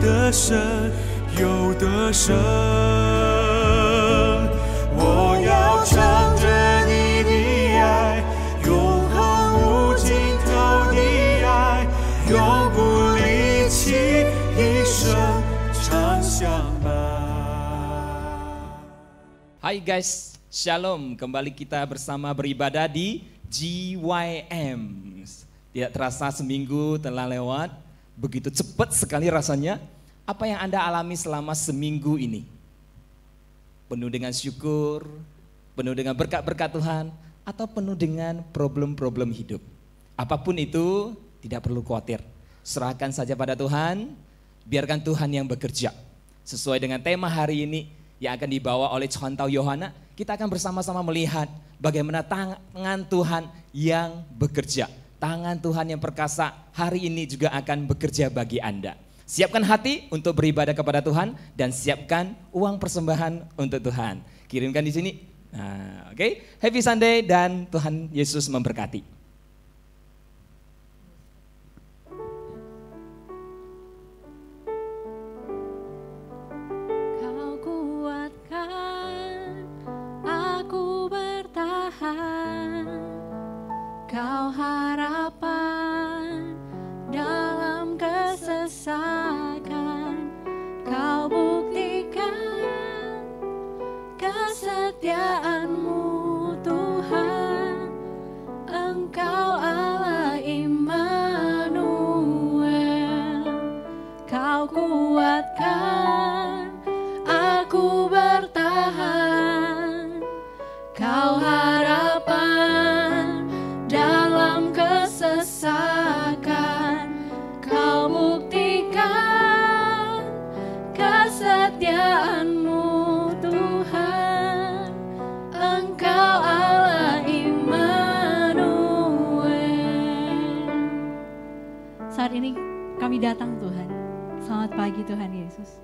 的神，有的神。我要唱着你的爱，永恒无尽头的爱，永不离弃，一生长相伴。Hai guys, Shalom. Kembali kita bersama beribadah di GYM. Tidak terasa seminggu telah lewat, begitu cepat sekali rasanya. Apa yang Anda alami selama seminggu ini? Penuh dengan syukur, penuh dengan berkat-berkat Tuhan, atau penuh dengan problem-problem hidup? Apapun itu, tidak perlu khawatir. Serahkan saja pada Tuhan, biarkan Tuhan yang bekerja. Sesuai dengan tema hari ini yang akan dibawa oleh Chontau Yohana, kita akan bersama-sama melihat bagaimana tangan Tuhan yang bekerja. Tangan Tuhan yang perkasa hari ini juga akan bekerja bagi Anda. Siapkan hati untuk beribadah kepada Tuhan dan siapkan uang persembahan untuk Tuhan. Kirimkan di sini. Nah, oke. Happy Sunday dan Tuhan Yesus memberkati. Kau harapan dalam kesesakan, kau buktikan kesetiaan-Mu Tuhan. Engkau Allah Immanuel, kau kuatkan aku bertahan. Kau harapan dalam kesesakan, kau buktikan kesetiaan-Mu Tuhan. Engkau Allah Immanuel. Saat ini kami datang Tuhan. Selamat pagi Tuhan Yesus.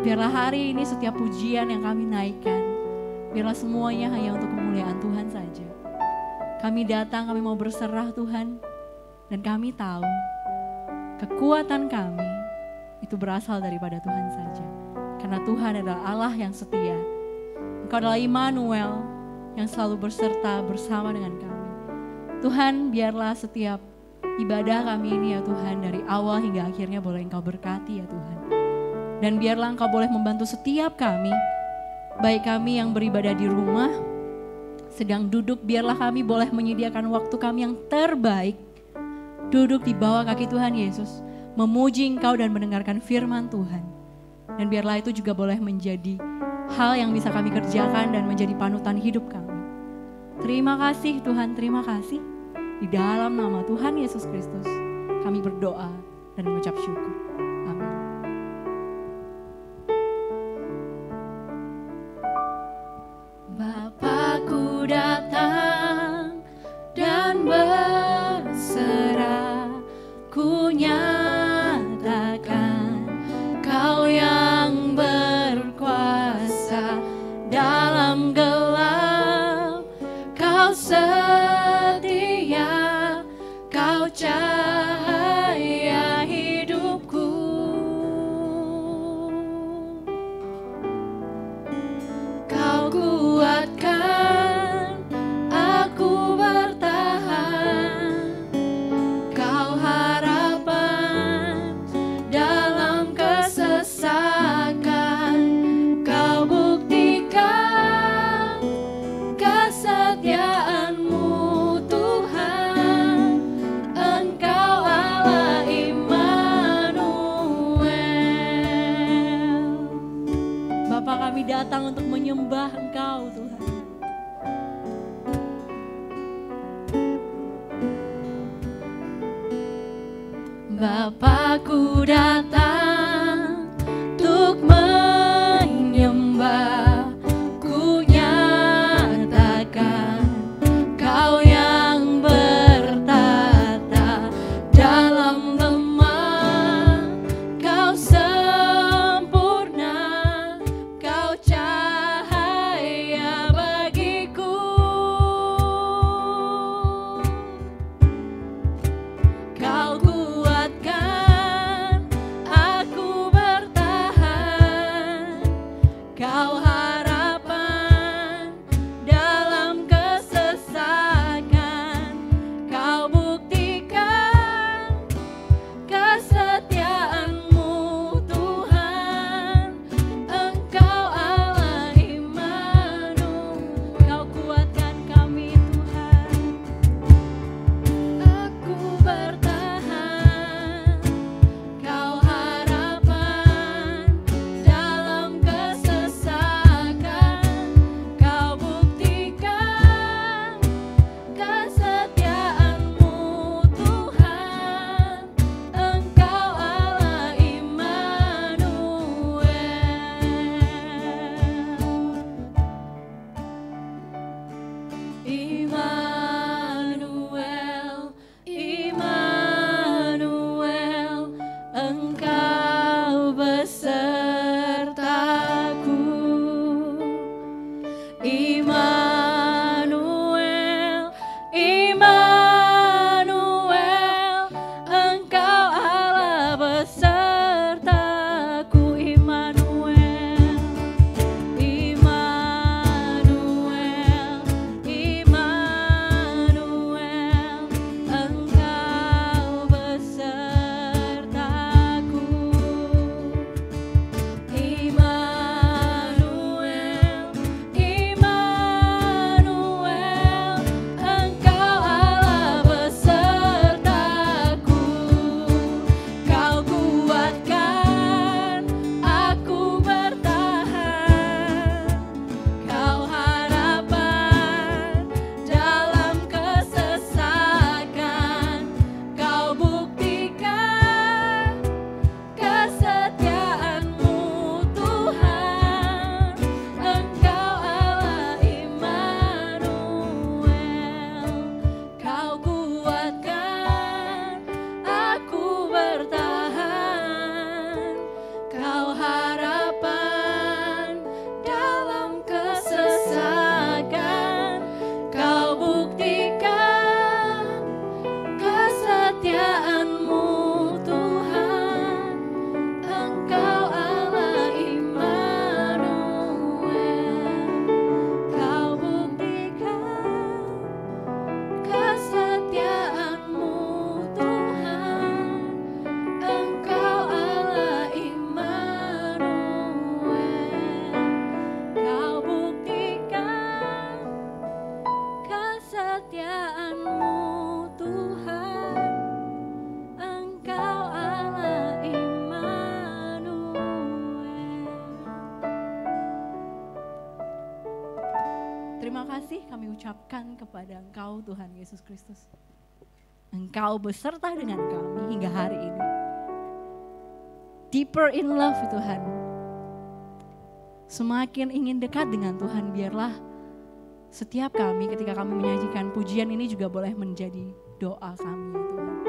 Biarlah hari ini setiap pujian yang kami naikkan, biarlah semuanya hanya untuk kemuliaan Tuhan saja. Kami datang, kami mau berserah Tuhan, dan kami tahu kekuatan kami itu berasal daripada Tuhan saja. Karena Tuhan adalah Allah yang setia. Engkau adalah Immanuel yang selalu berserta bersama dengan kami. Tuhan, biarlah setiap ibadah kami ini ya Tuhan, dari awal hingga akhirnya boleh Engkau berkati ya Tuhan. Dan biarlah Engkau boleh membantu setiap kami, baik kami yang beribadah di rumah, sedang duduk, biarlah kami boleh menyediakan waktu kami yang terbaik, duduk di bawah kaki Tuhan Yesus, memuji Engkau dan mendengarkan firman Tuhan. Dan biarlah itu juga boleh menjadi hal yang bisa kami kerjakan dan menjadi panutan hidup kami. Terima kasih Tuhan, terima kasih. Di dalam nama Tuhan Yesus Kristus, kami berdoa dan mengucap syukur. Amin. Bapakku datang dan berserah, ku nyatakan Kau yang berkuasa dalam gelap. Kau setia, Kau cahaya hidupku. Kau kuatkan aku bertahan. Kau harapan dalam kesesakan. Kau buktikan kesetiaan-Mu Tuhan. Engkau Allah Immanuel. Bapa, kami datang untuk menyembah Engkau Tuhan. Bapakku datang untuk menyembah, ku nyatakan Kau yang bertata dalam lemah. Kau sempurna, Kau cahaya bagiku. Kau kuatkan kasih kami ucapkan kepada Engkau Tuhan Yesus Kristus. Engkau beserta dengan kami hingga hari ini. Deeper in love Tuhan. Semakin ingin dekat dengan Tuhan, biarlah setiap kami ketika kami menyajikan pujian ini juga boleh menjadi doa kami ya Tuhan.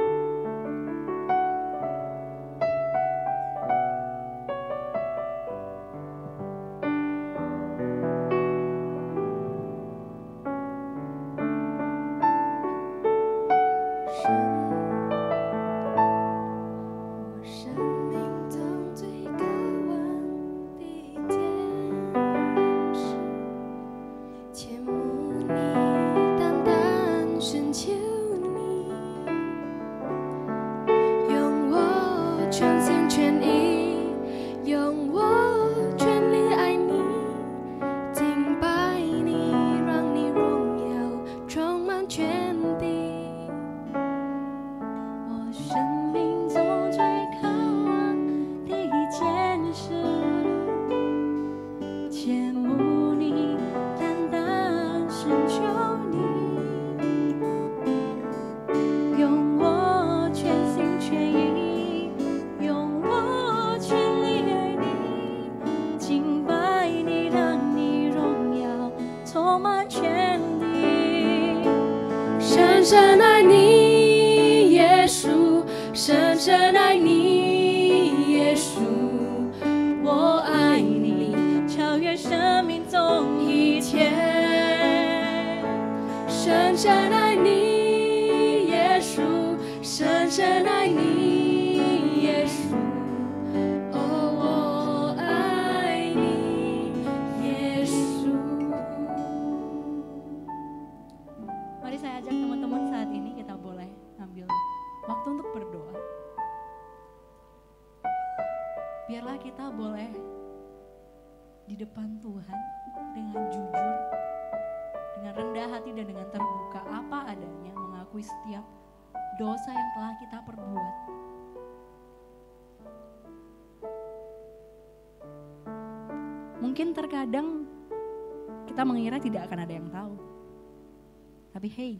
深爱你，耶稣，深深爱你，耶稣，我爱你，超越生命中一切。深深爱你，耶稣，深深爱你，耶稣，哦，我爱你，耶稣。Mari saya ajak teman-teman saat ini kita boleh ambil waktu untuk berdoa. Biarlah kita boleh di depan Tuhan dengan jujur, dengan rendah hati dan dengan terbuka apa adanya, mengakui setiap dosa yang telah kita perbuat. Mungkin terkadang kita mengira tidak akan ada yang tahu. Tapi hey,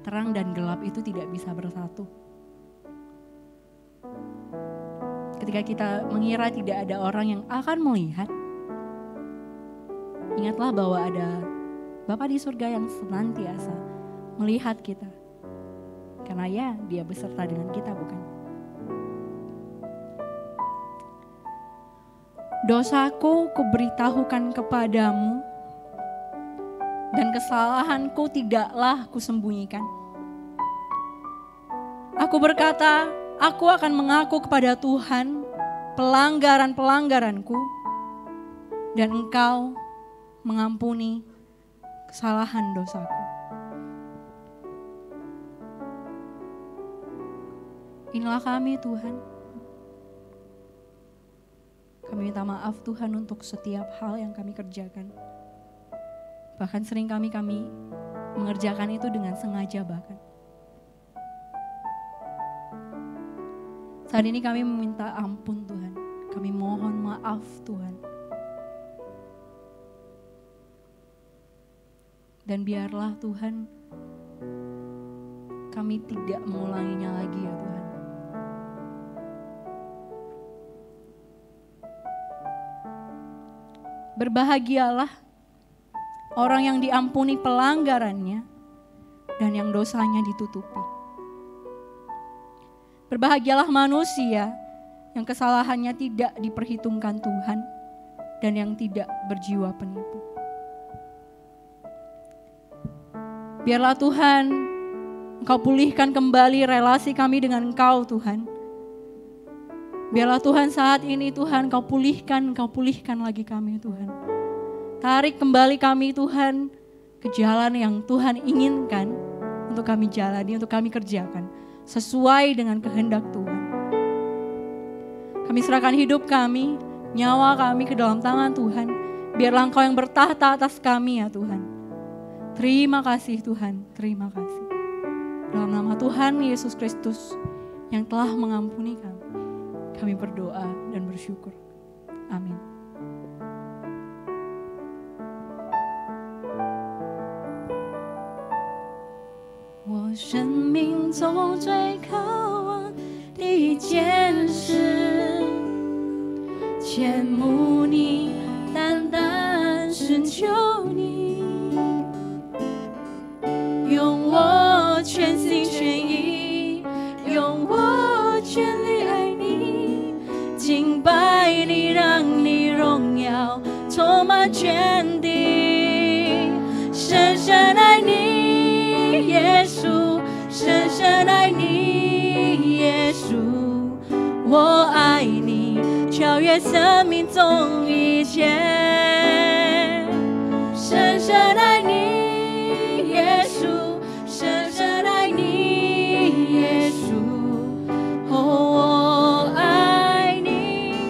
terang dan gelap itu tidak bisa bersatu. Ketika kita mengira tidak ada orang yang akan melihat, ingatlah bahwa ada Bapa di surga yang senantiasa melihat kita. Karena ya, Dia beserta dengan kita, bukan? Dosaku kuberitahukan kepadamu, dan kesalahanku tidaklah kusembunyikan. Aku berkata, aku akan mengaku kepada Tuhan pelanggaran-pelanggaranku, dan Engkau mengampuni kesalahan dosaku. Inilah kami Tuhan. Kami minta maaf Tuhan untuk setiap hal yang kami kerjakan. Bahkan sering kami mengerjakan itu dengan sengaja bahkan. Saat ini kami meminta ampun Tuhan. Kami mohon maaf Tuhan. Dan biarlah Tuhan kami tidak mengulanginya lagi ya Tuhan. Berbahagialah orang yang diampuni pelanggarannya dan yang dosanya ditutupi. Berbahagialah manusia yang kesalahannya tidak diperhitungkan Tuhan dan yang tidak berjiwa penipu. Biarlah Tuhan, Engkau pulihkan kembali relasi kami dengan Engkau Tuhan. Biarlah Tuhan saat ini Tuhan Engkau pulihkan lagi kami Tuhan. Tarik kembali kami Tuhan ke jalan yang Tuhan inginkan untuk kami jalani, untuk kami kerjakan. Sesuai dengan kehendak Tuhan. Kami serahkan hidup kami, nyawa kami ke dalam tangan Tuhan. Biarlah Engkau yang bertahta atas kami ya Tuhan. Terima kasih Tuhan, terima kasih. Dalam nama Tuhan Yesus Kristus yang telah mengampuni kami berdoa dan bersyukur. Amin. 我生命中最渴望的一件事，羡慕你，单单是求你，用我全心全意，用我全力爱你，敬拜你，让你荣耀充满全地，深深爱你，耶稣，深深爱你，耶稣，我爱你，超越生命中一切，深深爱你，耶稣，深深爱你，耶稣，我爱你，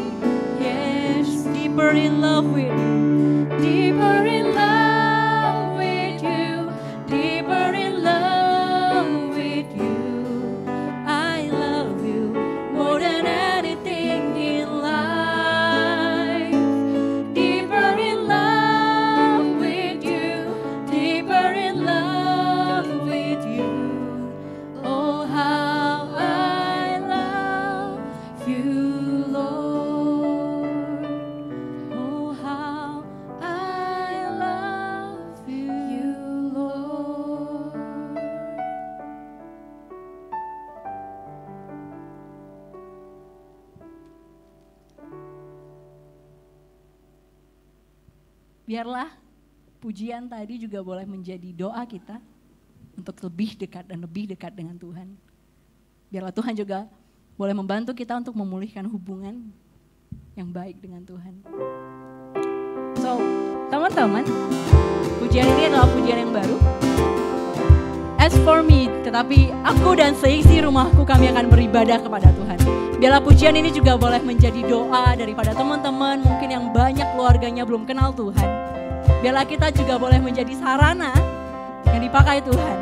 耶稣。Deeper in love with you, deeper in love with you, deeper in love with you. I love you more than anything in life. Deeper in love with you, deeper in love with you. Oh, how I love you, Lord. Oh, how I love you, Lord. Biarlah pujian tadi juga boleh menjadi doa kita untuk lebih dekat dan lebih dekat dengan Tuhan. Biarlah Tuhan juga boleh membantu kita untuk memulihkan hubungan yang baik dengan Tuhan. So, teman-teman, pujian ini adalah pujian yang baru. As for me, tetapi aku dan seisi rumahku kami akan beribadah kepada Tuhan. Biarlah pujian ini juga boleh menjadi doa daripada teman-teman mungkin yang banyak keluarganya belum kenal Tuhan. Biarlah kita juga boleh menjadi sarana yang dipakai Tuhan.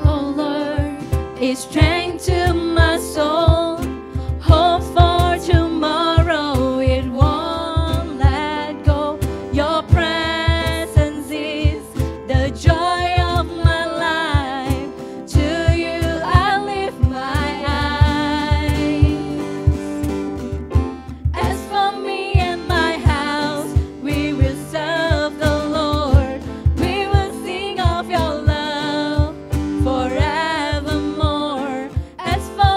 Oh Lord, it's strength to my soul, hope for tomorrow, it won't let go. Your presence is the joy of my life. To you I lift my eyes. As for me and my house, we will serve the Lord. We will sing of your love forevermore. As for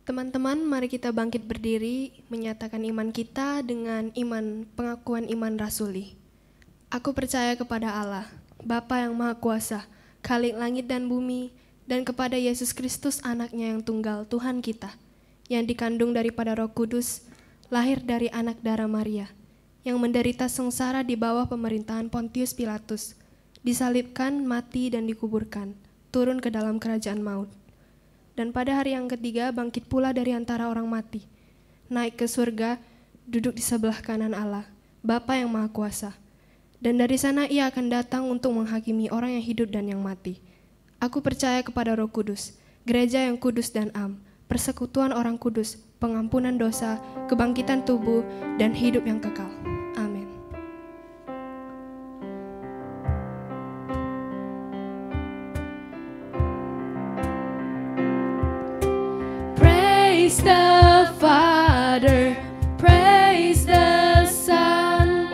Teman-teman, mari kita bangkit berdiri, menyatakan iman kita dengan pengakuan iman rasuli. Aku percaya kepada Allah, Bapa yang Maha Kuasa, Khalik langit dan bumi, dan kepada Yesus Kristus anaknya yang tunggal, Tuhan kita, yang dikandung daripada Roh Kudus, lahir dari anak darah Maria, yang menderita sengsara di bawah pemerintahan Pontius Pilatus, disalibkan, mati, dan dikuburkan, turun ke dalam kerajaan maut. Dan pada hari yang ketiga bangkit pula dari antara orang mati, naik ke surga, duduk di sebelah kanan Allah, Bapa yang Maha Kuasa. Dan dari sana ia akan datang untuk menghakimi orang yang hidup dan yang mati. Aku percaya kepada Roh Kudus, gereja yang kudus dan am, persekutuan orang kudus, pengampunan dosa, kebangkitan tubuh, dan hidup yang kekal. Amin. Praise the Father, praise the Son,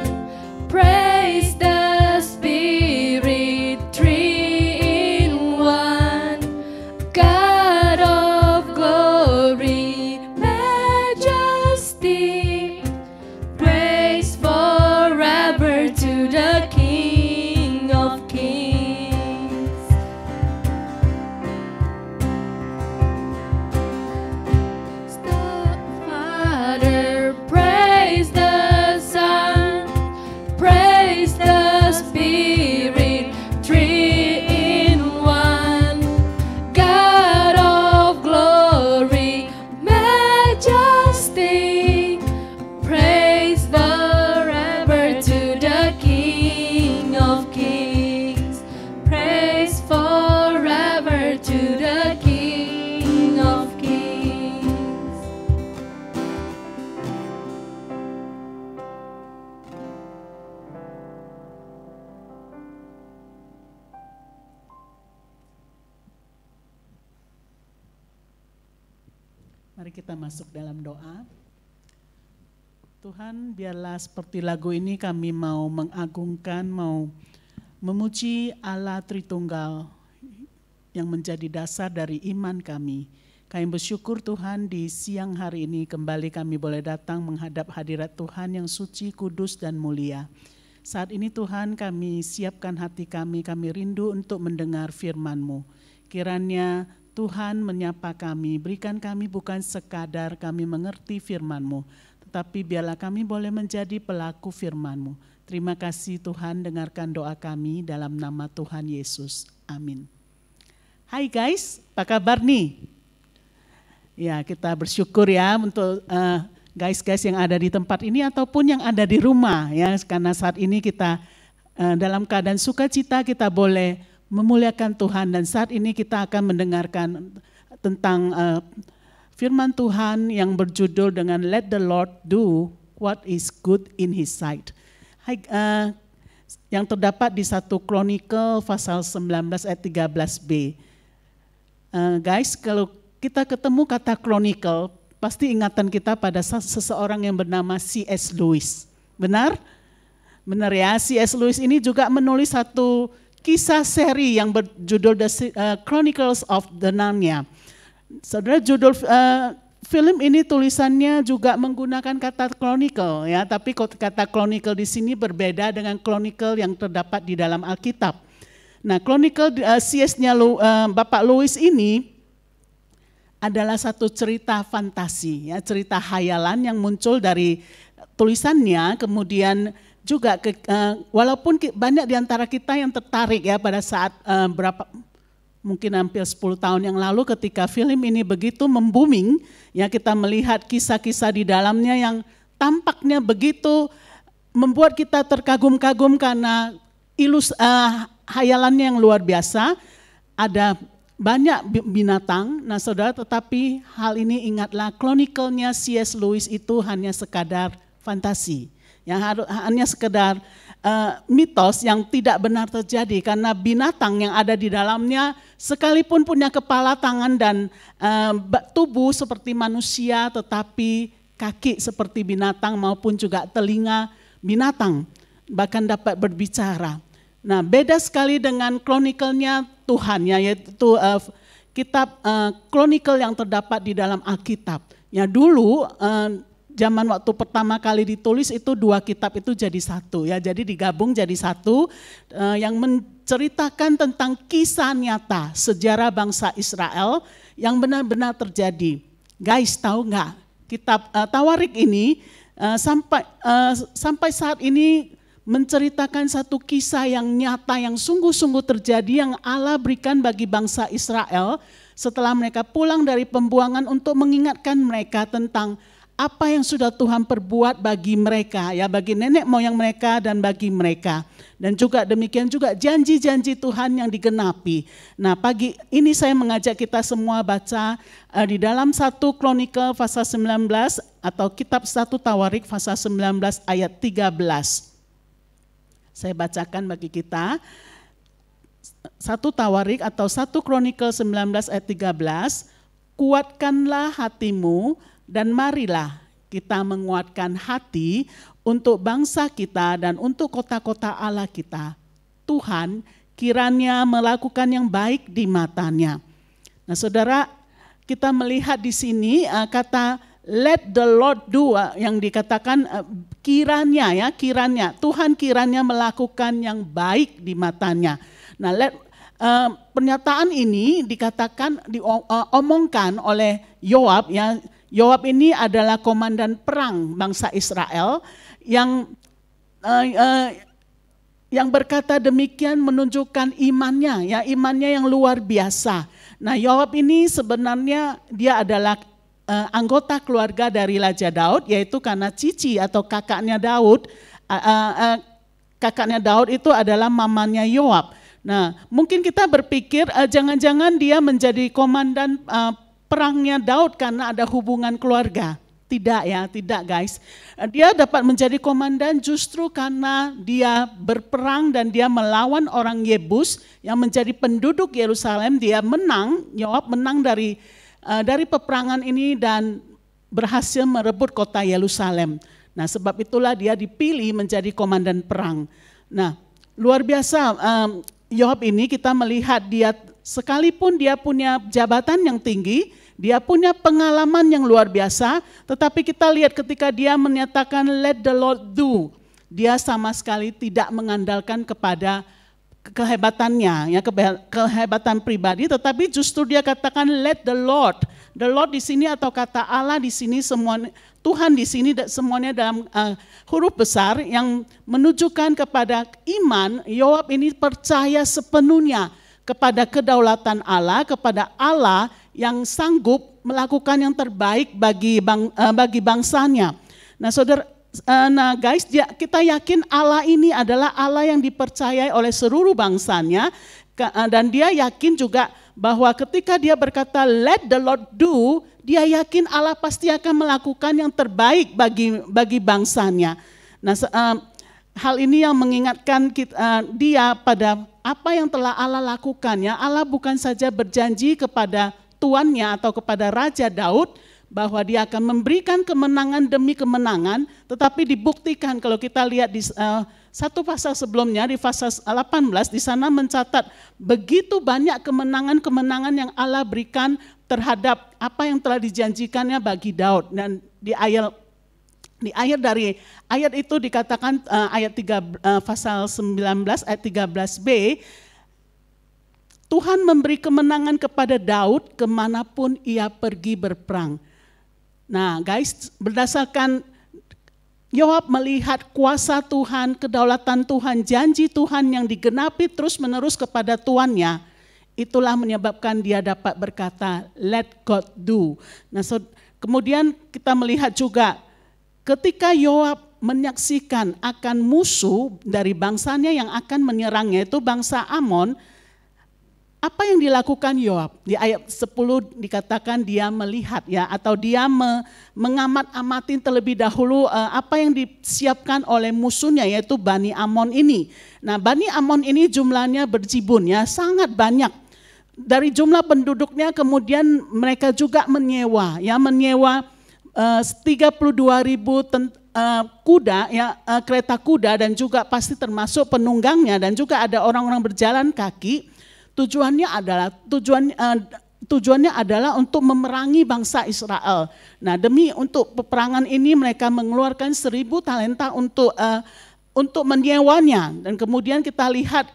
praise the Spirit, three in one. God of glory, majesty, praise forever to the King of Kings. Father, praise the Son, praise the Spirit, three in one. God of glory, majesty, praise forever to the King of Kings. Praise forever to the King of Kings. Mari kita masuk dalam doa. Tuhan, biarlah seperti lagu ini kami mau mengagungkan, mau memuji Allah Tritunggal yang menjadi dasar dari iman kami. Kami bersyukur Tuhan di siang hari ini kembali kami boleh datang menghadap hadirat Tuhan yang suci, kudus, dan mulia. Saat ini Tuhan kami siapkan hati kami rindu untuk mendengar firman-Mu. Kiranya Tuhan menyapa kami, berikan kami bukan sekadar kami mengerti firman-Mu, tetapi biarlah kami boleh menjadi pelaku firman-Mu. Terima kasih Tuhan, dengarkan doa kami dalam nama Tuhan Yesus. Amin. Hai guys, apa kabar nih? Ya, kita bersyukur ya untuk guys-guys yang ada di tempat ini ataupun yang ada di rumah ya, karena saat ini kita dalam keadaan sukacita kita boleh memuliakan Tuhan, dan saat ini kita akan mendengarkan tentang firman Tuhan yang berjudul dengan Let the Lord do what is good in His sight. Yang terdapat di 1 Kronikel pasal 19 ayat 13b. Guys, kalau kita ketemu kata Chronicle, pasti ingatan kita pada seseorang yang bernama C.S. Lewis. Benar? Benar ya, C.S. Lewis ini juga menulis satu kisah seri yang berjudul The Chronicles of the Narnia. Saudara, judul film ini tulisannya juga menggunakan kata chronicle ya, tapi kata chronicle di sini berbeda dengan chronicle yang terdapat di dalam Alkitab. Nah, chronicle CS-nya Bapak Lewis ini adalah satu cerita fantasi ya, cerita khayalan yang muncul dari tulisannya, kemudian juga walaupun banyak di antara kita yang tertarik ya pada saat mungkin hampir 10 tahun yang lalu ketika film ini begitu membooming ya, kita melihat kisah-kisah di dalamnya yang tampaknya begitu membuat kita terkagum-kagum karena khayalannya yang luar biasa. Ada banyak binatang, nah saudara, tetapi hal ini ingatlah, chronicle-nya C.S. Lewis itu hanya sekadar fantasi. Yang hanya sekedar mitos yang tidak benar terjadi, karena binatang yang ada di dalamnya sekalipun punya kepala, tangan, dan tubuh seperti manusia, tetapi kaki seperti binatang maupun juga telinga binatang, bahkan dapat berbicara. Nah, beda sekali dengan chronicle-nya Tuhan ya, yaitu kitab Chronicle yang terdapat di dalam Alkitab. Ya dulu zaman waktu pertama kali ditulis itu 2 kitab itu jadi satu ya, jadi digabung jadi satu yang menceritakan tentang kisah nyata sejarah bangsa Israel yang benar-benar terjadi. Guys, tahu nggak kitab Tawarik ini sampai saat ini menceritakan satu kisah yang nyata yang sungguh-sungguh terjadi yang Allah berikan bagi bangsa Israel setelah mereka pulang dari pembuangan untuk mengingatkan mereka tentang apa yang sudah Tuhan perbuat bagi mereka, ya bagi nenek moyang mereka dan bagi mereka. Dan juga demikian juga janji-janji Tuhan yang digenapi. Nah pagi ini saya mengajak kita semua baca di dalam 1 Kronikal pasal 19 atau kitab 1 Tawarik pasal 19 ayat 13. Saya bacakan bagi kita. 1 Tawarik atau 1 Kronikal 19 ayat 13. Kuatkanlah hatimu, dan marilah kita menguatkan hati untuk bangsa kita dan untuk kota-kota Allah kita. Tuhan kiranya melakukan yang baik di matanya. Nah saudara, kita melihat di sini kata let the Lord do yang dikatakan kiranya ya, kiranya. Tuhan kiranya melakukan yang baik di matanya. Nah pernyataan ini dikatakan, diomongkan oleh Yoab ya. Yoab ini adalah komandan perang bangsa Israel yang berkata demikian menunjukkan imannya, ya imannya yang luar biasa. Nah Yoab ini sebenarnya dia adalah anggota keluarga dari Raja Daud, yaitu karena cici atau kakaknya Daud, kakaknya Daud itu adalah mamanya Yoab. Nah mungkin kita berpikir jangan-jangan dia menjadi komandan perangnya Daud karena ada hubungan keluarga. Tidak ya, tidak guys. Dia dapat menjadi komandan justru karena dia berperang dan dia melawan orang Yebus yang menjadi penduduk Yerusalem. Dia menang, Yoab menang dari peperangan ini dan berhasil merebut kota Yerusalem. Nah sebab itulah dia dipilih menjadi komandan perang. Nah luar biasa Yoab ini kita melihat dia sekalipun dia punya jabatan yang tinggi, dia punya pengalaman yang luar biasa, tetapi kita lihat ketika dia menyatakan let the Lord do, dia sama sekali tidak mengandalkan kepada kehebatannya, ya kehebatan pribadi, tetapi justru dia katakan let the Lord di sini atau kata Allah di sini semua, Tuhan di sini semuanya dalam huruf besar yang menunjukkan kepada iman. Yoab ini percaya sepenuhnya kepada kedaulatan Allah, kepada Allah yang sanggup melakukan yang terbaik bagi bangsanya. Nah saudara, guys, kita yakin Allah ini adalah Allah yang dipercayai oleh seluruh bangsanya, dan dia yakin juga bahwa ketika dia berkata let the Lord do, dia yakin Allah pasti akan melakukan yang terbaik bagi bangsanya. Nah hal ini yang mengingatkan dia pada apa yang telah Allah lakukan ya. Allah bukan saja berjanji kepada tuannya atau kepada Raja Daud bahwa dia akan memberikan kemenangan demi kemenangan, tetapi dibuktikan kalau kita lihat di satu pasal sebelumnya di pasal 18 di sana mencatat begitu banyak kemenangan-kemenangan yang Allah berikan terhadap apa yang telah dijanjikannya bagi Daud. Dan di akhir dari ayat itu dikatakan pasal 19 ayat 13b, Tuhan memberi kemenangan kepada Daud kemanapun ia pergi berperang. Nah guys, berdasarkan Yoab melihat kuasa Tuhan, kedaulatan Tuhan, janji Tuhan yang digenapi terus menerus kepada tuannya, itulah menyebabkan dia dapat berkata let God do. Nah kemudian kita melihat juga ketika Yoab menyaksikan akan musuh dari bangsanya yang akan menyerangnya, itu bangsa Amon, apa yang dilakukan Yoab? Di ayat 10 dikatakan dia melihat ya, atau dia mengamat-amatin terlebih dahulu apa yang disiapkan oleh musuhnya, yaitu Bani Amon ini. Nah Bani Amon ini jumlahnya berjibun ya, sangat banyak. Dari jumlah penduduknya kemudian mereka juga menyewa 32.000 kuda ya, kereta kuda, dan juga pasti termasuk penunggangnya, dan juga ada orang-orang berjalan kaki. Tujuannya adalah tujuannya adalah untuk memerangi bangsa Israel. Nah, demi untuk peperangan ini mereka mengeluarkan 1.000 talenta untuk menyewanya. Dan kemudian kita lihat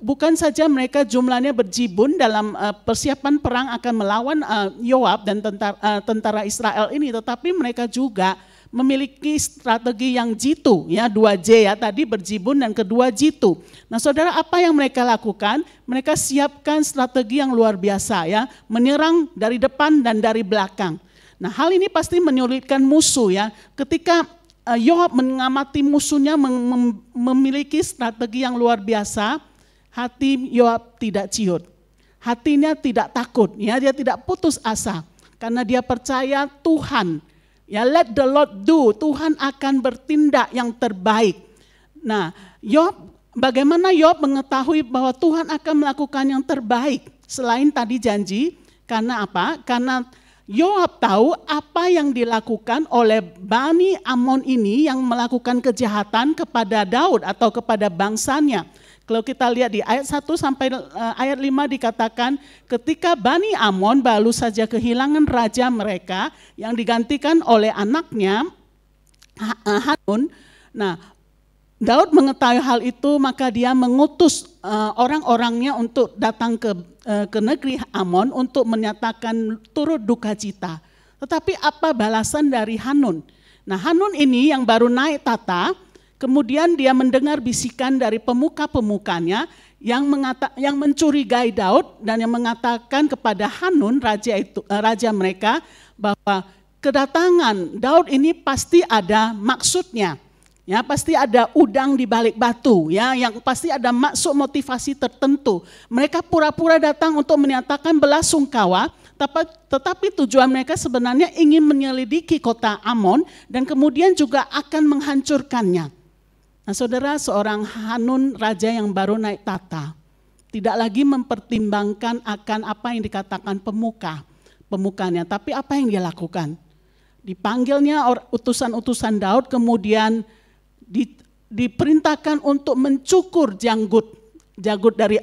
bukan saja mereka jumlahnya berjibun dalam persiapan perang akan melawan Yoab dan tentara Israel ini, tetapi mereka juga memiliki strategi yang jitu, ya 2J ya tadi, berjibun dan kedua jitu. Nah saudara, apa yang mereka lakukan? Mereka siapkan strategi yang luar biasa ya, menyerang dari depan dan dari belakang. Nah hal ini pasti menyulitkan musuh ya, ketika Yoab mengamati musuhnya memiliki strategi yang luar biasa, hati Yoab tidak ciut, hatinya tidak takut, ya dia tidak putus asa, karena dia percaya Tuhan. Ya, let the Lord do, Tuhan akan bertindak yang terbaik. Nah, bagaimana Yoab mengetahui bahwa Tuhan akan melakukan yang terbaik selain tadi janji? Karena apa? Karena Yoab tahu apa yang dilakukan oleh Bani Amon ini yang melakukan kejahatan kepada Daud atau kepada bangsanya. Kalau kita lihat di ayat 1 sampai ayat 5 dikatakan ketika Bani Amon baru saja kehilangan raja mereka yang digantikan oleh anaknya Hanun. Nah, Daud mengetahui hal itu, maka dia mengutus orang-orangnya untuk datang ke negeri Amon untuk menyatakan turut duka cita. Tetapi apa balasan dari Hanun? Nah, Hanun ini yang baru naik tata, kemudian dia mendengar bisikan dari pemuka-pemukanya yang mencurigai Daud dan yang mengatakan kepada Hanun raja mereka bahwa kedatangan Daud ini pasti ada maksudnya. Ya, pasti ada udang di balik batu, ya, yang pasti ada maksud motivasi tertentu. Mereka pura-pura datang untuk menyatakan belasungkawa, tetapi tujuan mereka sebenarnya ingin menyelidiki kota Amon dan kemudian juga akan menghancurkannya. Nah saudara, seorang Hanun, raja yang baru naik tata, tidak lagi mempertimbangkan akan apa yang dikatakan pemukanya, tapi apa yang dia lakukan. Dipanggilnya utusan-utusan Daud, kemudian diperintahkan untuk mencukur janggut dari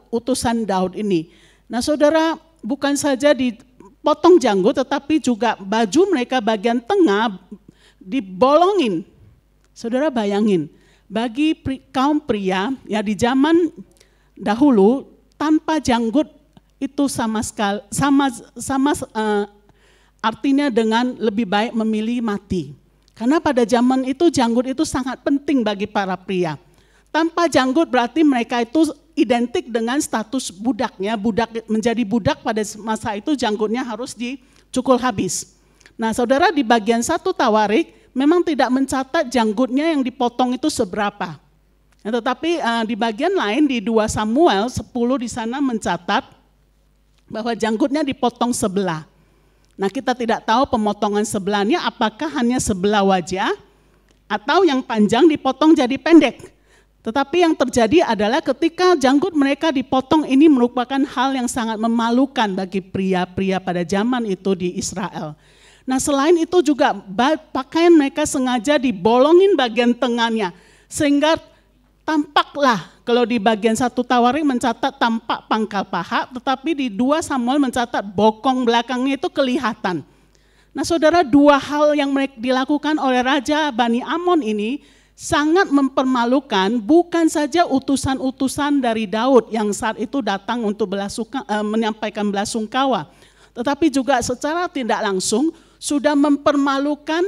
utusan Daud ini. Nah saudara, bukan saja dipotong janggut, tetapi juga baju mereka bagian tengah dibolongin. Saudara bayangin, bagi kaum pria ya di zaman dahulu tanpa janggut itu artinya dengan lebih baik memilih mati. Karena pada zaman itu janggut itu sangat penting bagi para pria. Tanpa janggut berarti mereka itu identik dengan status budaknya, menjadi budak pada masa itu janggutnya harus dicukur habis. Nah saudara, di bagian 1 Tawarik memang tidak mencatat janggutnya yang dipotong itu seberapa. Ya, tetapi di bagian lain di 2 Samuel 10 di sana mencatat bahwa janggutnya dipotong sebelah. Nah kita tidak tahu pemotongan sebelahnya apakah hanya sebelah wajah atau yang panjang dipotong jadi pendek. Tetapi yang terjadi adalah ketika janggut mereka dipotong ini merupakan hal yang sangat memalukan bagi pria-pria pada zaman itu di Israel. Nah selain itu juga pakaian mereka sengaja dibolongin bagian tengahnya. Sehingga tampaklah, kalau di bagian 1 Tawarik mencatat tampak pangkal paha, tetapi di 2 Samuel mencatat bokong belakangnya itu kelihatan. Nah saudara, 2 hal yang dilakukan oleh Raja Bani Amon ini sangat mempermalukan bukan saja utusan-utusan dari Daud yang saat itu datang untuk menyampaikan belasungkawa, tetapi juga secara tidak langsung sudah mempermalukan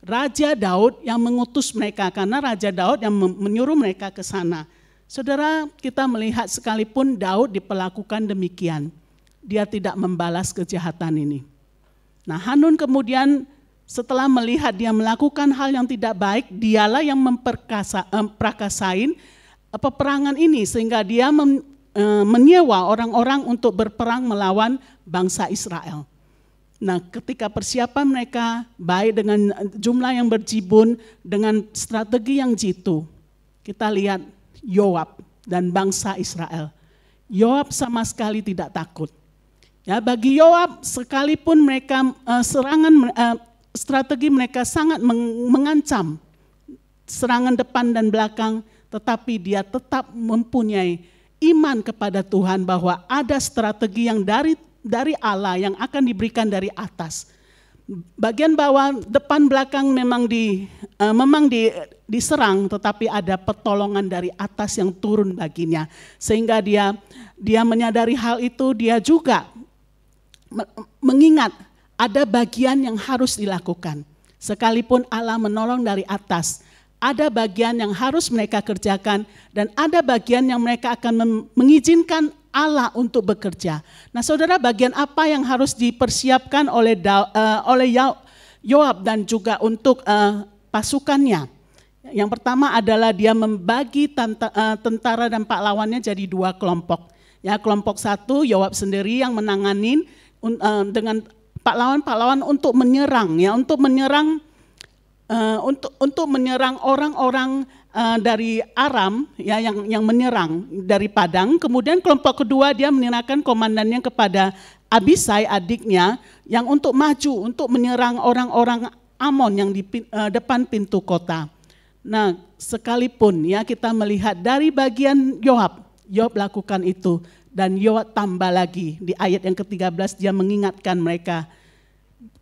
Raja Daud yang mengutus mereka, karena Raja Daud yang menyuruh mereka ke sana. Saudara, kita melihat sekalipun Daud diperlakukan demikian, dia tidak membalas kejahatan ini. Nah Hanun kemudian setelah melihat dia melakukan hal yang tidak baik, dialah yang memperakasain peperangan ini sehingga dia menyewa orang-orang untuk berperang melawan bangsa Israel. Nah ketika persiapan mereka baik dengan jumlah yang berjibun, dengan strategi yang jitu, kita lihat Yoab dan bangsa Israel. Yoab sama sekali tidak takut. Ya, bagi Yoab sekalipun mereka strategi mereka sangat mengancam serangan depan dan belakang, tetapi dia tetap mempunyai iman kepada Tuhan bahwa ada strategi yang dari Allah yang akan diberikan dari atas. Bagian bawah, depan belakang memang diserang, tetapi ada pertolongan dari atas yang turun baginya. Sehingga dia menyadari hal itu, dia juga mengingat ada bagian yang harus dilakukan. Sekalipun Allah menolong dari atas, ada bagian yang harus mereka kerjakan dan ada bagian yang mereka akan mengizinkan Allah untuk bekerja. Nah, saudara, bagian apa yang harus dipersiapkan oleh Yoab dan juga untuk pasukannya? Yang pertama adalah dia membagi tentara dan pahlawannya jadi 2 kelompok. Ya, kelompok 1 Yoab sendiri yang menanganin dengan pahlawan-pahlawan untuk menyerang, ya, untuk menyerang orang-orang dari Aram, ya, yang menyerang dari Padang. Kemudian kelompok kedua dia menyerahkan komandannya kepada Abisai, adiknya, yang untuk maju untuk menyerang orang-orang Amon yang di depan pintu kota. Nah, sekalipun ya kita melihat dari bagian Yoab lakukan itu, dan Yoab tambah lagi di ayat yang ke-13 dia mengingatkan mereka,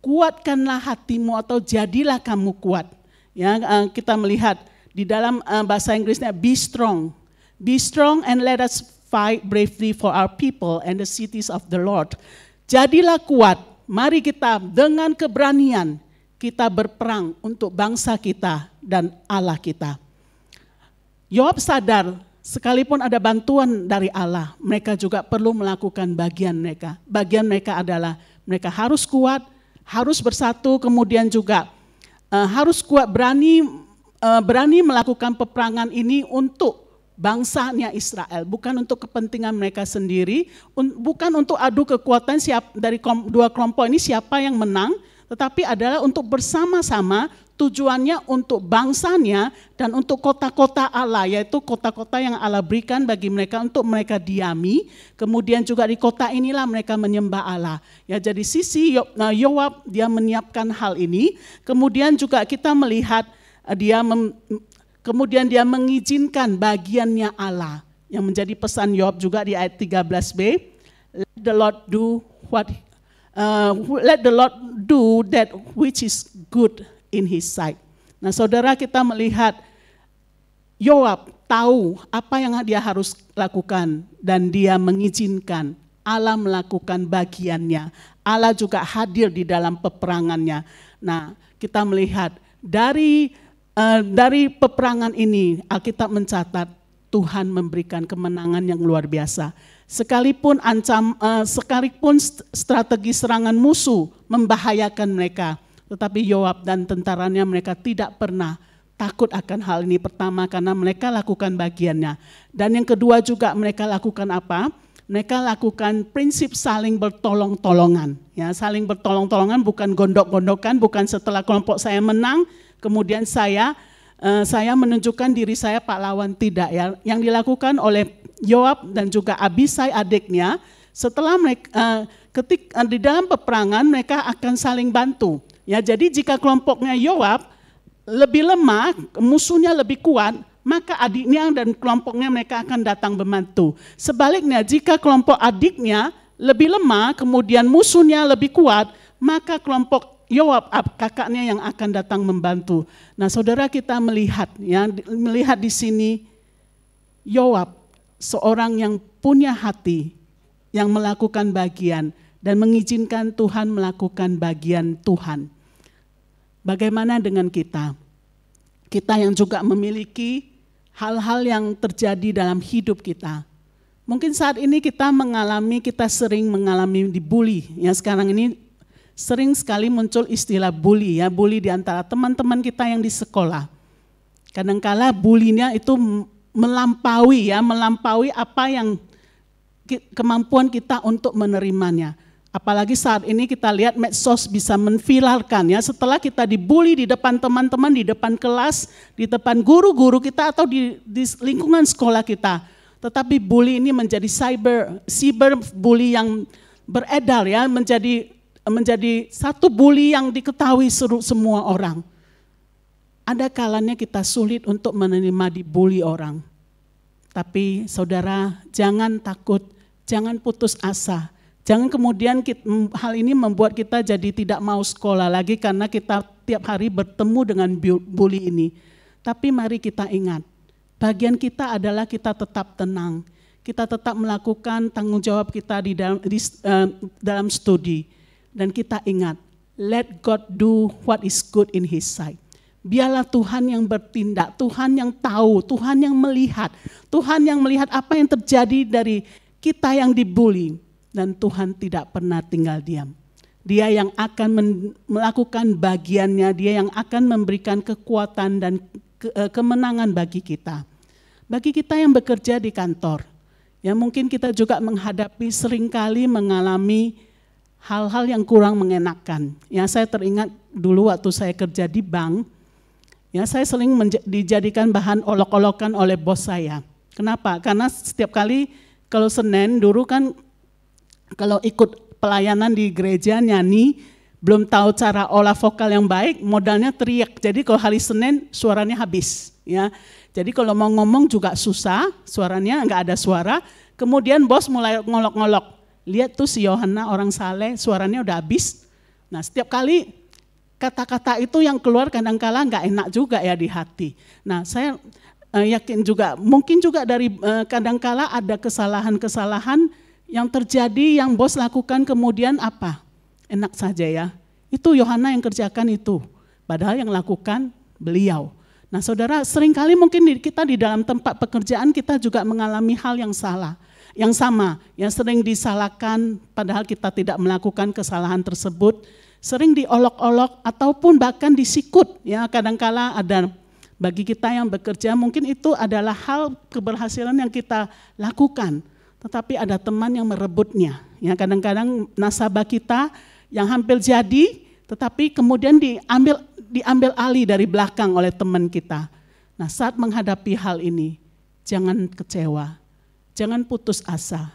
kuatkanlah hatimu atau jadilah kamu kuat. Ya, kita melihat di dalam bahasa Inggrisnya be strong and let us fight bravely for our people and the cities of the Lord. Jadilah kuat, mari kita dengan keberanian kita berperang untuk bangsa kita dan Allah kita. Yoab sadar sekalipun ada bantuan dari Allah, mereka juga perlu melakukan bagian mereka. Bagian mereka adalah mereka harus kuat, harus bersatu, kemudian juga harus kuat, berani melakukan peperangan ini untuk bangsanya Israel, bukan untuk kepentingan mereka sendiri, bukan untuk adu kekuatan dari 2 kelompok ini siapa yang menang, tetapi adalah untuk bersama-sama, tujuannya untuk bangsanya dan untuk kota-kota Allah, yaitu kota-kota yang Allah berikan bagi mereka untuk mereka diami. Kemudian juga di kota inilah mereka menyembah Allah. Ya, jadi sisi Yoab dia menyiapkan hal ini. Kemudian juga kita melihat kemudian dia mengizinkan bagiannya Allah, yang menjadi pesan Yoab juga di ayat 13b. Let the Lord do that which is good in his sight. Nah, saudara, kita melihat Yoab tahu apa yang dia harus lakukan dan dia mengizinkan Allah melakukan bagiannya. Allah juga hadir di dalam peperangannya. Nah, kita melihat dari peperangan ini Alkitab mencatat Tuhan memberikan kemenangan yang luar biasa. Sekalipun strategi serangan musuh membahayakan mereka, tetapi Yoab dan tentaranya mereka tidak pernah takut akan hal ini. Pertama, karena mereka lakukan bagiannya. Dan yang kedua juga mereka lakukan apa? Mereka lakukan prinsip saling bertolong-tolongan. Ya, saling bertolong-tolongan, bukan gondok-gondokan, bukan setelah kelompok saya menang, kemudian saya menunjukkan diri saya pahlawan, tidak. Ya. Yang dilakukan oleh Yoab dan juga Abisai adiknya, setelah mereka di dalam peperangan mereka akan saling bantu. Ya, jadi jika kelompoknya Yoab lebih lemah, musuhnya lebih kuat, maka adiknya dan kelompoknya mereka akan datang membantu. Sebaliknya, jika kelompok adiknya lebih lemah, kemudian musuhnya lebih kuat, maka kelompok Yoab, kakaknya, yang akan datang membantu. Nah, saudara, kita melihat di sini Yoab, seorang yang punya hati, yang melakukan bagian dan mengizinkan Tuhan melakukan bagian Tuhan. Bagaimana dengan kita? Kita yang juga memiliki hal-hal yang terjadi dalam hidup kita. Mungkin saat ini kita sering mengalami dibully. Ya, sekarang ini sering sekali muncul istilah bully, ya, bully di antara teman-teman kita yang di sekolah. Kadangkala bully-nya itu melampaui apa yang kemampuan kita untuk menerimanya. Apalagi saat ini kita lihat medsos bisa menviralkan, ya, setelah kita dibully di depan teman-teman, di depan kelas, di depan guru-guru kita atau di lingkungan sekolah kita. Tetapi bully ini menjadi cyber bully yang beredar, ya, menjadi satu bully yang diketahui semua orang. Ada kalanya kita sulit untuk menerima dibully orang. Tapi saudara, jangan takut, jangan putus asa. Jangan kemudian hal ini membuat kita jadi tidak mau sekolah lagi karena kita tiap hari bertemu dengan bully ini. Tapi mari kita ingat, bagian kita adalah kita tetap tenang. Kita tetap melakukan tanggung jawab kita di dalam studi. Dan kita ingat, let God do what is good in His sight. Biarlah Tuhan yang bertindak, Tuhan yang tahu, Tuhan yang melihat. Tuhan yang melihat apa yang terjadi dari kita yang dibully. Dan Tuhan tidak pernah tinggal diam. Dia yang akan melakukan bagiannya, dia yang akan memberikan kekuatan dan kemenangan bagi kita. Bagi kita yang bekerja di kantor, ya mungkin kita juga menghadapi seringkali mengalami hal-hal yang kurang mengenakan. Ya saya teringat dulu waktu saya kerja di bank, ya saya sering dijadikan bahan olok-olokan oleh bos saya. Kenapa? Karena setiap kali kalau Senin dulu kan kalau ikut pelayanan di gereja nyanyi, belum tahu cara olah vokal yang baik, modalnya teriak. Jadi kalau hari Senin suaranya habis. Ya. Jadi kalau mau ngomong juga susah, suaranya enggak ada suara. Kemudian bos mulai ngolok-ngolok. Lihat tuh si Yohana orang saleh, suaranya udah habis. Nah setiap kali kata-kata itu yang keluar kadang-kala enggak enak juga ya di hati. Nah saya yakin juga, mungkin juga dari kadang-kala ada kesalahan-kesalahan yang terjadi yang bos lakukan kemudian apa? Enak saja ya. Itu Yohana yang kerjakan itu. Padahal yang lakukan beliau. Nah saudara, seringkali mungkin kita di dalam tempat pekerjaan kita juga mengalami hal yang salah. Yang sama, yang sering disalahkan padahal kita tidak melakukan kesalahan tersebut. Sering diolok-olok ataupun bahkan disikut. Ya, kadang-kala ada bagi kita yang bekerja mungkin itu adalah hal keberhasilan yang kita lakukan. Tetapi ada teman yang merebutnya. Ya, kadang-kadang nasabah kita yang hampir jadi, tetapi kemudian diambil alih dari belakang oleh teman kita. Nah, saat menghadapi hal ini, jangan kecewa, jangan putus asa.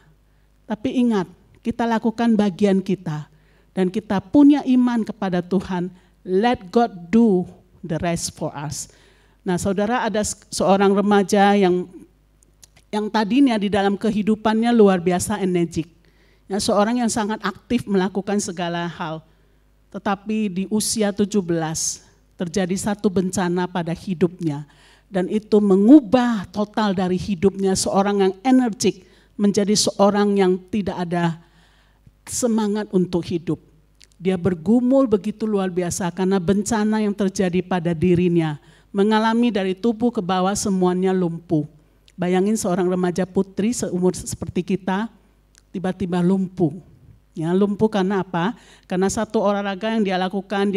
Tapi ingat, kita lakukan bagian kita dan kita punya iman kepada Tuhan. Let God do the rest for us. Nah, saudara, ada seorang remaja yang tadinya di dalam kehidupannya luar biasa energik. Ya, seorang yang sangat aktif melakukan segala hal. Tetapi di usia 17 terjadi satu bencana pada hidupnya. Dan itu mengubah total dari hidupnya seorang yang energik menjadi seorang yang tidak ada semangat untuk hidup. Dia bergumul begitu luar biasa karena bencana yang terjadi pada dirinya. Mengalami dari tubuh ke bawah semuanya lumpuh. Bayangin seorang remaja putri seumur seperti kita, tiba-tiba lumpuh. Ya, lumpuh karena apa? Karena satu olahraga yang dia lakukan,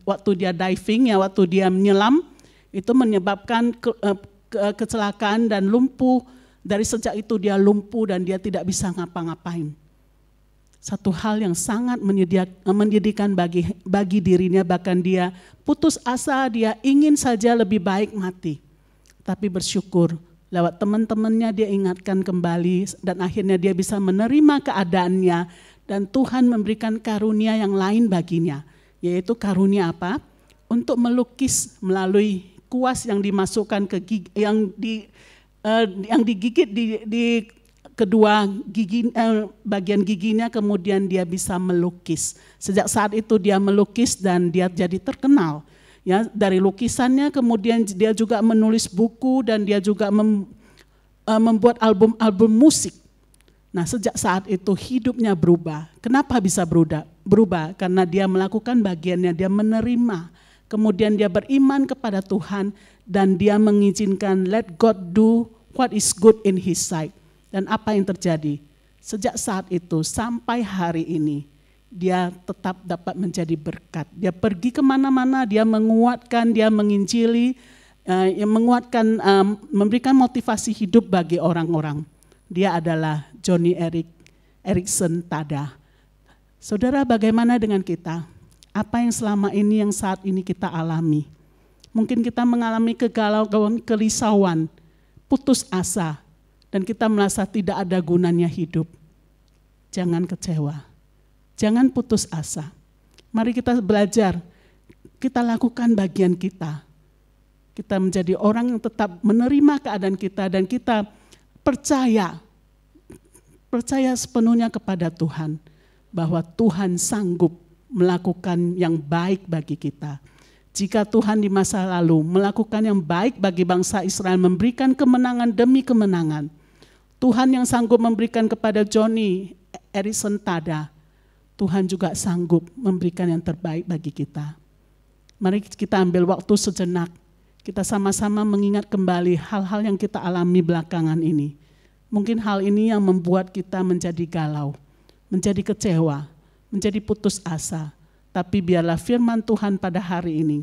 waktu dia diving, ya waktu dia menyelam, itu menyebabkan kecelakaan dan lumpuh. Dari sejak itu dia lumpuh dan dia tidak bisa ngapa-ngapain. Satu hal yang sangat menyedihkan bagi dirinya, bahkan dia putus asa, dia ingin saja lebih baik mati. Tapi bersyukur, lewat teman-temannya dia ingatkan kembali dan akhirnya dia bisa menerima keadaannya dan Tuhan memberikan karunia yang lain baginya. Yaitu karunia apa? Untuk melukis melalui kuas yang dimasukkan ke gigi, yang digigit di kedua gigi, bagian giginya, kemudian dia bisa melukis. Sejak saat itu dia melukis dan dia jadi terkenal. Ya, dari lukisannya kemudian dia juga menulis buku dan dia juga membuat album musik. Nah, sejak saat itu hidupnya berubah. Kenapa bisa berubah? Karena dia melakukan bagiannya, dia menerima. Kemudian dia beriman kepada Tuhan dan dia mengizinkan let God do what is good in His sight. Dan apa yang terjadi? Sejak saat itu sampai hari ini, dia tetap dapat menjadi berkat. Dia pergi kemana-mana, dia menguatkan, dia menginjili, yang menguatkan, memberikan motivasi hidup bagi orang-orang. Dia adalah Joni Eareckson Tada. Saudara, bagaimana dengan kita? Apa yang selama ini, yang saat ini kita alami? Mungkin kita mengalami kegalauan, kerisauan, putus asa, dan kita merasa tidak ada gunanya hidup. Jangan kecewa. Jangan putus asa. Mari kita belajar, kita lakukan bagian kita. Kita menjadi orang yang tetap menerima keadaan kita dan kita percaya sepenuhnya kepada Tuhan, bahwa Tuhan sanggup melakukan yang baik bagi kita. Jika Tuhan di masa lalu melakukan yang baik bagi bangsa Israel, memberikan kemenangan demi kemenangan, Tuhan yang sanggup memberikan kepada Johnny Erison Tada, Tuhan juga sanggup memberikan yang terbaik bagi kita. Mari kita ambil waktu sejenak, kita sama-sama mengingat kembali hal-hal yang kita alami belakangan ini. Mungkin hal ini yang membuat kita menjadi galau, menjadi kecewa, menjadi putus asa. Tapi biarlah firman Tuhan pada hari ini,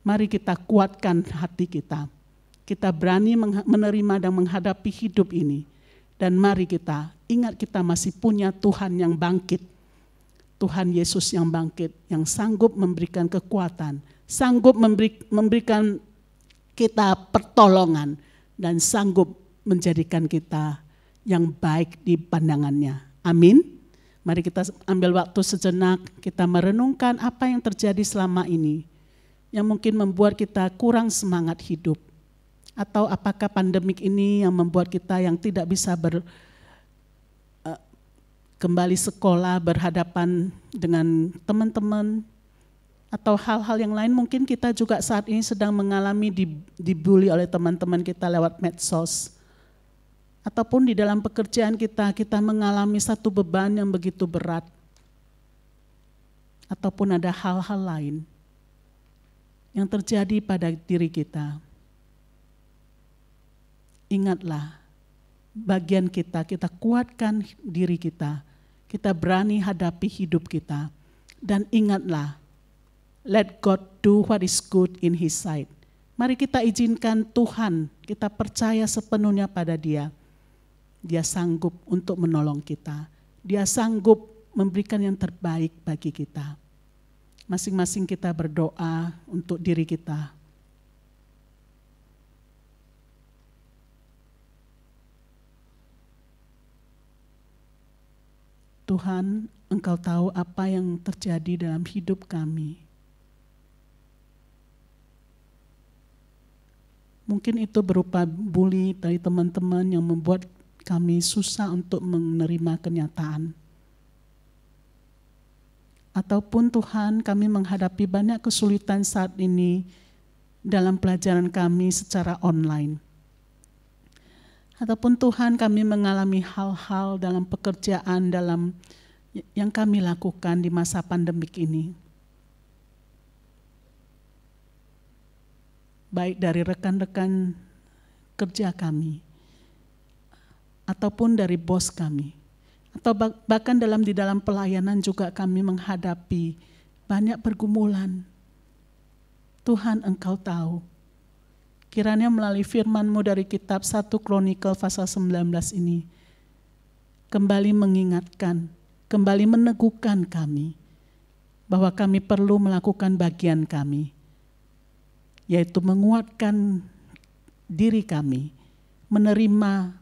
mari kita kuatkan hati kita. Kita berani menerima dan menghadapi hidup ini. Dan mari kita ingat kita masih punya Tuhan yang bangkit. Tuhan Yesus yang bangkit, yang sanggup memberikan kekuatan, sanggup memberikan kita pertolongan, dan sanggup menjadikan kita yang baik di pandangannya. Amin. Mari kita ambil waktu sejenak, kita merenungkan apa yang terjadi selama ini, yang mungkin membuat kita kurang semangat hidup. Atau apakah pandemik ini yang membuat kita yang tidak bisa kembali sekolah, berhadapan dengan teman-teman, atau hal-hal yang lain. Mungkin kita juga saat ini sedang mengalami dibully oleh teman-teman kita lewat medsos. Ataupun di dalam pekerjaan kita mengalami satu beban yang begitu berat. Ataupun ada hal-hal lain yang terjadi pada diri kita. Ingatlah, bagian kita kuatkan diri kita berani hadapi hidup kita. Dan ingatlah, let God do what is good in His sight. Mari kita izinkan Tuhan, kita percaya sepenuhnya pada Dia. Dia sanggup untuk menolong kita. Dia sanggup memberikan yang terbaik bagi kita. Masing-masing kita berdoa untuk diri kita. Tuhan, Engkau tahu apa yang terjadi dalam hidup kami. Mungkin itu berupa bully dari teman-teman yang membuat kami susah untuk menerima kenyataan. Ataupun Tuhan, kami menghadapi banyak kesulitan saat ini dalam pelajaran kami secara online. Ataupun Tuhan, kami mengalami hal-hal dalam pekerjaan yang kami lakukan di masa pandemik ini. Baik dari rekan-rekan kerja kami, ataupun dari bos kami, atau bahkan di dalam pelayanan juga kami menghadapi banyak pergumulan. Tuhan, Engkau tahu. Kiranya melalui firman-Mu dari kitab 1 Kronikal pasal 19 ini, kembali mengingatkan, kembali meneguhkan kami, bahwa kami perlu melakukan bagian kami, yaitu menguatkan diri kami, menerima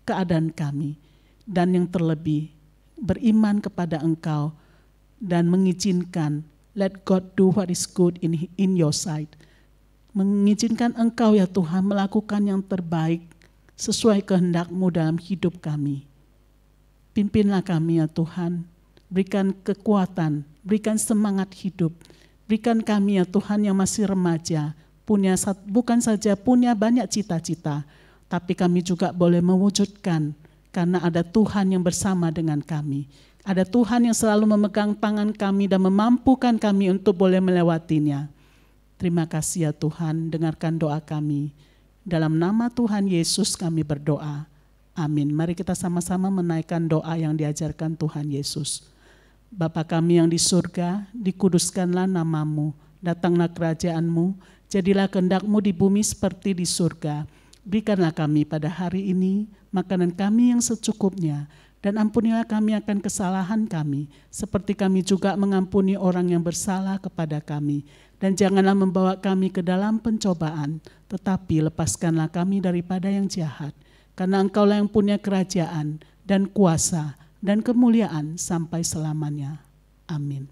keadaan kami, dan yang terlebih beriman kepada Engkau dan mengizinkan let God do what is good in your sight. Mengizinkan Engkau ya Tuhan melakukan yang terbaik sesuai kehendak-Mu dalam hidup kami. Pimpinlah kami ya Tuhan, berikan kekuatan, berikan semangat hidup, berikan kami ya Tuhan yang masih remaja, bukan saja punya banyak cita-cita, tapi kami juga boleh mewujudkan karena ada Tuhan yang bersama dengan kami. Ada Tuhan yang selalu memegang tangan kami dan memampukan kami untuk boleh melewatinya. Terima kasih ya Tuhan, dengarkan doa kami. Dalam nama Tuhan Yesus kami berdoa. Amin. Mari kita sama-sama menaikkan doa yang diajarkan Tuhan Yesus. Bapa kami yang di surga, dikuduskanlah nama-Mu, datanglah kerajaan-Mu, jadilah kehendak-Mu di bumi seperti di surga. Berikanlah kami pada hari ini makanan kami yang secukupnya, dan ampunilah kami akan kesalahan kami, seperti kami juga mengampuni orang yang bersalah kepada kami. Dan janganlah membawa kami ke dalam pencobaan, tetapi lepaskanlah kami daripada yang jahat. Karena Engkaulah yang punya kerajaan dan kuasa dan kemuliaan sampai selamanya. Amin.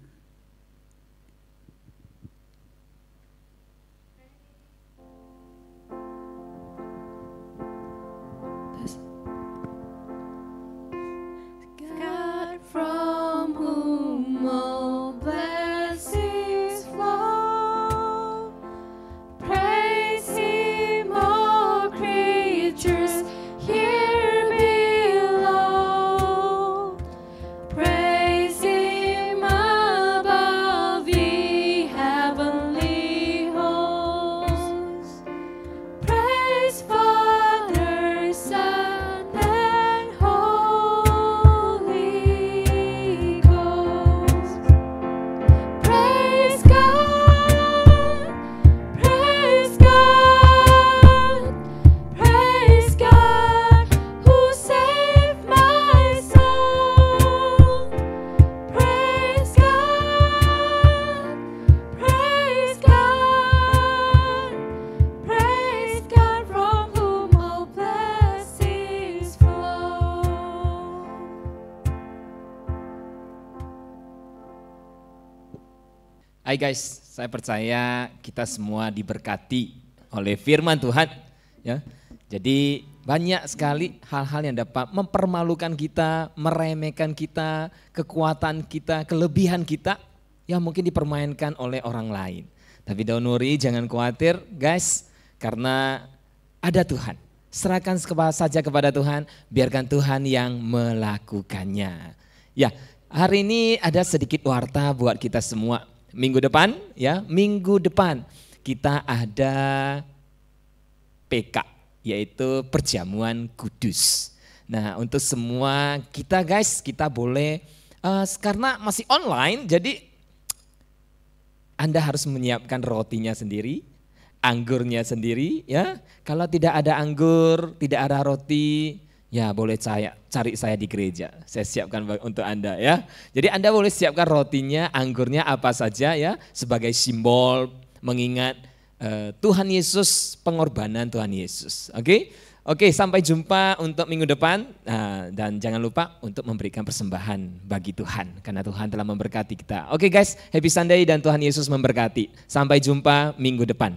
Hai guys, saya percaya kita semua diberkati oleh firman Tuhan. Ya, jadi banyak sekali hal-hal yang dapat mempermalukan kita, meremehkan kita, kekuatan kita, kelebihan kita yang mungkin dipermainkan oleh orang lain. Tapi don't worry, jangan khawatir guys, karena ada Tuhan. Serahkan saja kepada Tuhan, biarkan Tuhan yang melakukannya. Ya, hari ini ada sedikit warta buat kita semua. Minggu depan kita ada PK, yaitu perjamuan kudus. Nah, untuk semua kita guys, kita boleh karena masih online, jadi Anda harus menyiapkan rotinya sendiri, anggurnya sendiri ya. Kalau tidak ada anggur, tidak ada roti, ya boleh cari saya di gereja. Saya siapkan untuk Anda ya. Jadi Anda boleh siapkan rotinya, anggurnya apa saja ya, sebagai simbol mengingat Tuhan Yesus, pengorbanan Tuhan Yesus. Oke, sampai jumpa untuk minggu depan. Dan jangan lupa untuk memberikan persembahan bagi Tuhan, karena Tuhan telah memberkati kita. Oke guys, happy Sunday dan Tuhan Yesus memberkati. Sampai jumpa minggu depan.